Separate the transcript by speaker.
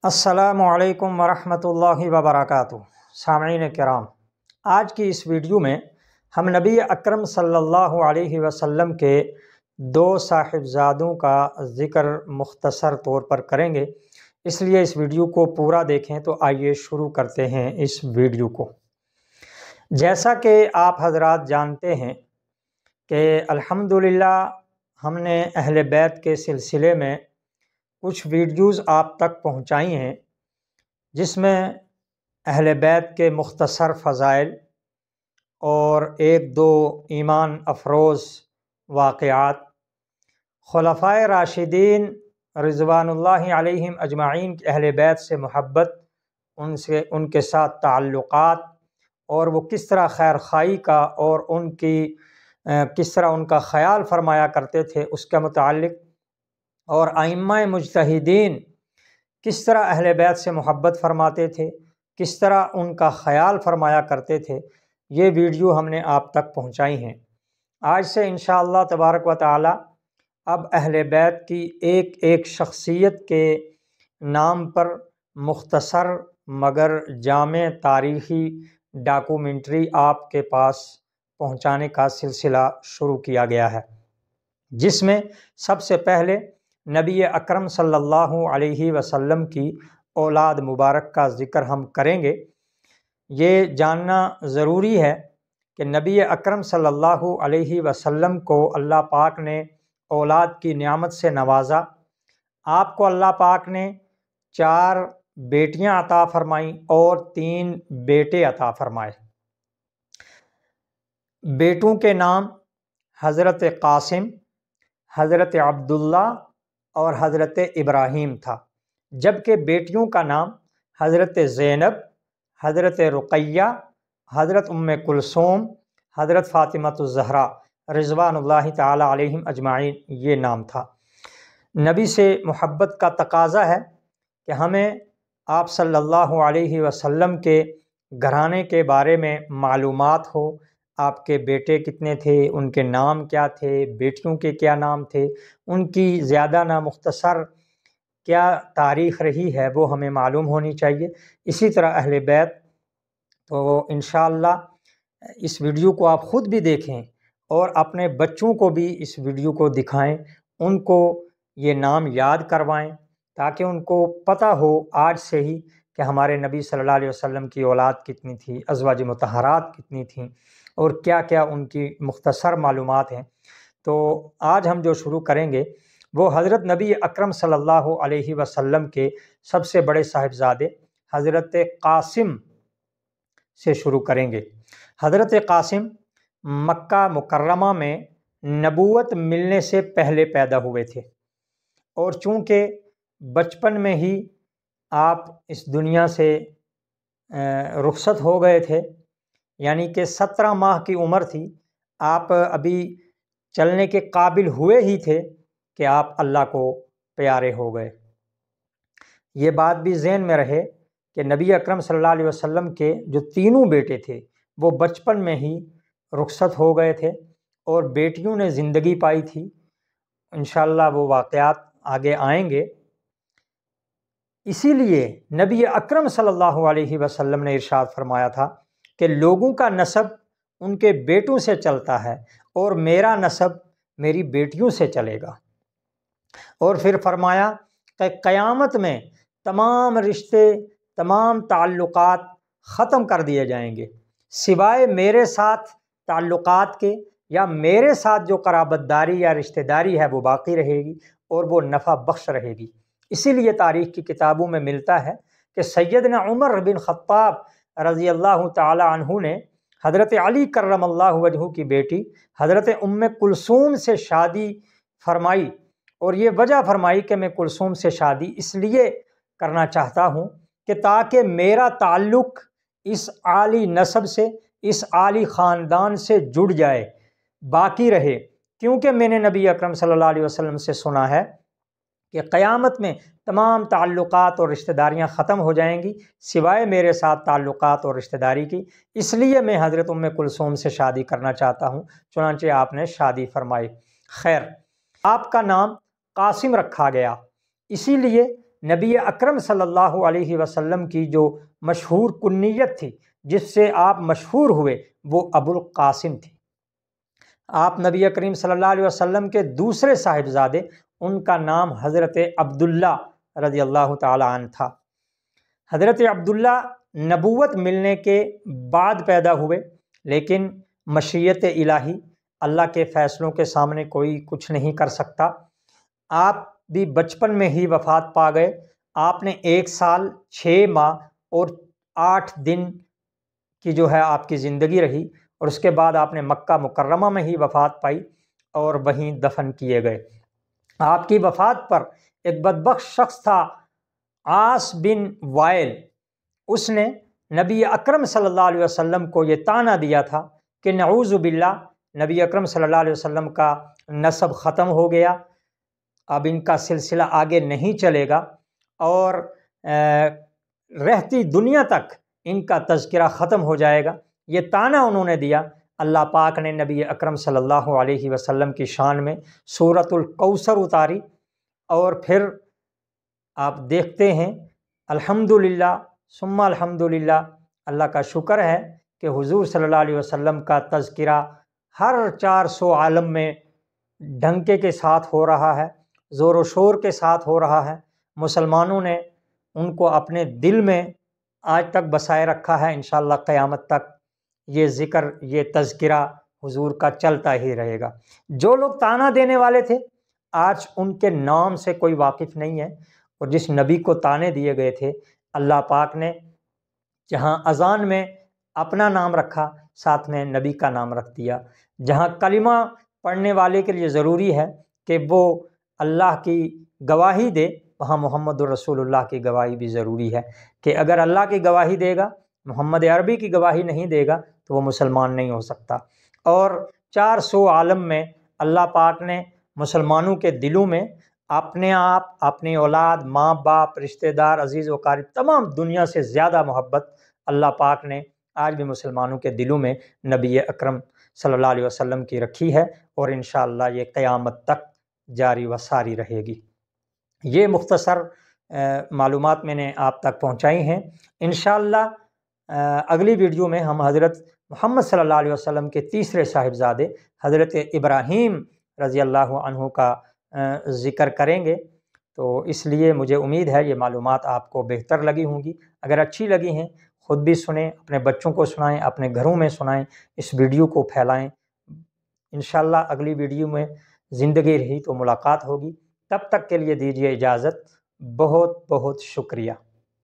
Speaker 1: السلام علیکم ورحمۃ اللہ وبرکاتہ۔ سامعین کرام، آج کی اس ویڈیو میں ہم نبی اکرم صلی اللہ علیہ وسلم کے دو صاحبزادوں کا ذکر مختصر طور پر کریں گے، اس لیے اس ویڈیو کو پورا دیکھیں۔ تو آئیے شروع کرتے ہیں اس ویڈیو کو۔ جیسا کہ آپ حضرات جانتے ہیں کہ الحمدللہ ہم نے اہل بیت کے سلسلے میں کچھ ویڈیوز آپ تک پہنچائی ہیں، جس میں اہل بیت کے مختصر فضائل اور ایک دو ایمان افروز واقعات، خلفائے راشدین رضوان اللہ علیہم اجمعین کی اہل بیت سے محبت، ان کے ساتھ تعلقات، اور وہ کس طرح خیر خواہی کا اور کس طرح ان کا خیال فرمایا کرتے تھے اس کے متعلق، اور ائمہ مجتہدین کس طرح اہل بیت سے محبت فرماتے تھے، کس طرح ان کا خیال فرمایا کرتے تھے، یہ ویڈیو ہم نے آپ تک پہنچائی ہیں۔ آج سے انشاءاللہ تبارک و تعالی اب اہل بیت کی ایک ایک شخصیت کے نام پر مختصر مگر جامع تاریخی ڈاکومنٹری آپ کے پاس پہنچانے کا سلسلہ شروع کیا گیا ہے، جس میں سب سے پہلے نبی اکرم صلی اللہ علیہ وسلم کی اولاد مبارک کا ذکر ہم کریں گے۔ یہ جاننا ضروری ہے کہ نبی اکرم صلی اللہ علیہ وسلم کو اللہ پاک نے اولاد کی نعمت سے نوازا۔ آپ کو اللہ پاک نے 4 بیٹیاں عطا فرمائیں اور 3 بیٹے عطا فرمائے۔ بیٹوں کے نام حضرت قاسم، حضرت عبداللہ اور حضرت ابراہیم تھا، جبکہ بیٹیوں کا نام حضرت زینب، حضرت رقیہ، حضرت ام کلثوم، حضرت فاطمۃ الزہرا رضوان اللہ تعالی علیہم اجمعین یہ نام تھا۔ نبی سے محبت کا تقاضا ہے کہ ہمیں آپ صلی اللہ علیہ وسلم کے گھرانے کے بارے میں معلومات ہو، آپ کے بیٹے کتنے تھے، ان کے نام کیا تھے، بیٹیوں کے کیا نام تھے، ان کی زیادہ نہ مختصر کیا تاریخ رہی ہے وہ ہمیں معلوم ہونی چاہیے۔ اسی طرح اہل بیت، تو انشاءاللہ اس ویڈیو کو آپ خود بھی دیکھیں اور اپنے بچوں کو بھی اس ویڈیو کو دکھائیں، ان کو یہ نام یاد کروائیں تاکہ ان کو پتہ ہو آج سے ہی کہ ہمارے نبی صلی اللہ علیہ وسلم کی اولاد کتنی تھی، ازواج مطہرات کتنی تھیں، اور کیا کیا ان کی مختصر معلومات ہیں۔ تو آج ہم جو شروع کریں گے وہ حضرت نبی اکرم صلی اللہ علیہ وسلم کے سب سے بڑے صاحبزادے حضرت قاسم سے شروع کریں گے۔ حضرت قاسم مکہ مکرمہ میں نبوت ملنے سے پہلے پیدا ہوئے تھے، اور چونکہ بچپن میں ہی آپ اس دنیا سے رخصت ہو گئے تھے، یعنی کہ 17 ماہ کی عمر تھی، آپ ابھی چلنے کے قابل ہوئے ہی تھے کہ آپ اللہ کو پیارے ہو گئے۔ یہ بات بھی ذہن میں رہے کہ نبی اکرم صلی اللہ علیہ وسلم کے جو تینوں بیٹے تھے وہ بچپن میں ہی رخصت ہو گئے تھے، اور بیٹیوں نے زندگی پائی تھی۔ انشاءاللہ وہ واقعات آگے آئیں گے۔ اسی لیے نبی اکرم صلی اللہ علیہ وسلم نے ارشاد فرمایا تھا کہ لوگوں کا نسب ان کے بیٹوں سے چلتا ہے اور میرا نسب میری بیٹیوں سے چلے گا۔ اور پھر فرمایا کہ قیامت میں تمام رشتے، تمام تعلقات ختم کر دیے جائیں گے، سوائے میرے ساتھ تعلقات کے، یا میرے ساتھ جو قرابت داری یا رشتہ داری ہے وہ باقی رہے گی اور وہ نفع بخش رہے گی۔ اسی لیے تاریخ کی کتابوں میں ملتا ہے کہ سیدنا عمر بن خطاب رضی اللہ تعالی عنہ نے حضرت علی کرم اللہ وجہہ کی بیٹی حضرت ام کلثوم سے شادی فرمائی، اور یہ وجہ فرمائی کہ میں کلثوم سے شادی اس لیے کرنا چاہتا ہوں کہ تاکہ میرا تعلق اس عالی نسب سے، اس عالی خاندان سے جڑ جائے، باقی رہے، کیونکہ میں نے نبی اکرم صلی اللہ علیہ وسلم سے سنا ہے کہ قیامت میں تمام تعلقات اور رشتہ داریاں ختم ہو جائیں گی سوائے میرے ساتھ تعلقات اور رشتہ داری کی، اس لیے میں حضرت ام کلثوم سے شادی کرنا چاہتا ہوں۔ چنانچہ آپ نے شادی فرمائی۔ خیر، آپ کا نام قاسم رکھا گیا، اسی لیے نبی اکرم صلی اللہ علیہ وسلم کی جو مشہور کنیت تھی، جس سے آپ مشہور ہوئے، وہ ابو القاسم تھی۔ آپ نبی کریم صلی اللہ علیہ وسلم کے دوسرے صاحبزادے، ان کا نام حضرت عبداللہ رضی اللہ تعالی عنہ تھا۔ حضرت عبداللہ نبوت ملنے کے بعد پیدا ہوئے، لیکن مشیت الہی، اللہ کے فیصلوں کے سامنے کوئی کچھ نہیں کر سکتا۔ آپ بھی بچپن میں ہی وفات پا گئے۔ آپ نے 1 سال 6 ماہ اور 8 دن کی جو ہے آپ کی زندگی رہی، اور اس کے بعد آپ نے مکہ مکرمہ میں ہی وفات پائی اور وہیں دفن کیے گئے۔ آپ کی وفات پر ایک بدبخت شخص تھا، عاص بن وائل۔ اس نے نبی اکرم صلی اللہ علیہ وسلم کو یہ طعنہ دیا تھا کہ نعوذ باللہ، نبی اکرم صلی اللہ علیہ وسلم کا نسب ختم ہو گیا، اب ان کا سلسلہ آگے نہیں چلے گا، اور رہتی دنیا تک ان کا تذکرہ ختم ہو جائے گا۔ یہ طعنہ انہوں نے دیا۔ اللہ پاک نے نبی اکرم صلی اللہ علیہ وسلم کی شان میں سورۃ الکوثر اتاری، اور پھر آپ دیکھتے ہیں الحمدللہ ثم الحمدللہ، اللہ کا شکر ہے کہ حضور صلی اللہ علیہ وسلم کا تذکرہ ہر 400 عالم میں ڈھنکے کے ساتھ ہو رہا ہے، زور و شور کے ساتھ ہو رہا ہے۔ مسلمانوں نے ان کو اپنے دل میں آج تک بسائے رکھا ہے۔ انشاءاللہ قیامت تک یہ ذکر، یہ تذکرہ حضور کا چلتا ہی رہے گا۔ جو لوگ طعنہ دینے والے تھے، آج ان کے نام سے کوئی واقف نہیں ہے، اور جس نبی کو طعنے دیے گئے تھے، اللہ پاک نے جہاں اذان میں اپنا نام رکھا، ساتھ میں نبی کا نام رکھ دیا۔ جہاں کلمہ پڑھنے والے کے لیے ضروری ہے کہ وہ اللہ کی گواہی دے، وہاں محمد الرسول اللہ کی گواہی بھی ضروری ہے، کہ اگر اللہ کی گواہی دے گا، محمد عربی کی گواہی نہیں دے گا، تو وہ مسلمان نہیں ہو سکتا۔ اور 400 عالم میں اللہ پاک نے مسلمانوں کے دلوں میں اپنے آپ، اپنی اولاد، ماں باپ، رشتہ دار، عزیز و قارب، تمام دنیا سے زیادہ محبت اللہ پاک نے آج بھی مسلمانوں کے دلوں میں نبی اکرم صلی اللہ علیہ وسلم کی رکھی ہے، اور انشاءاللہ یہ قیامت تک جاری و ساری رہے گی۔ یہ مختصر معلومات میں نے آپ تک پہنچائی ہیں۔ انشاءاللہ اگلی ویڈیو میں ہم حضرت محمد صلی اللہ علیہ وسلم کے تیسرے صاحبزادے حضرت ابراہیم رضی اللہ عنہ کا ذکر کریں گے۔ تو اس لیے مجھے امید ہے یہ معلومات آپ کو بہتر لگی ہوں گی۔ اگر اچھی لگی ہیں، خود بھی سنیں، اپنے بچوں کو سنائیں، اپنے گھروں میں سنائیں، اس ویڈیو کو پھیلائیں۔ انشاءاللہ اگلی ویڈیو میں زندگی رہی تو ملاقات ہوگی۔ تب تک کے لیے دیجیے اجازت۔ بہت بہت شکریہ۔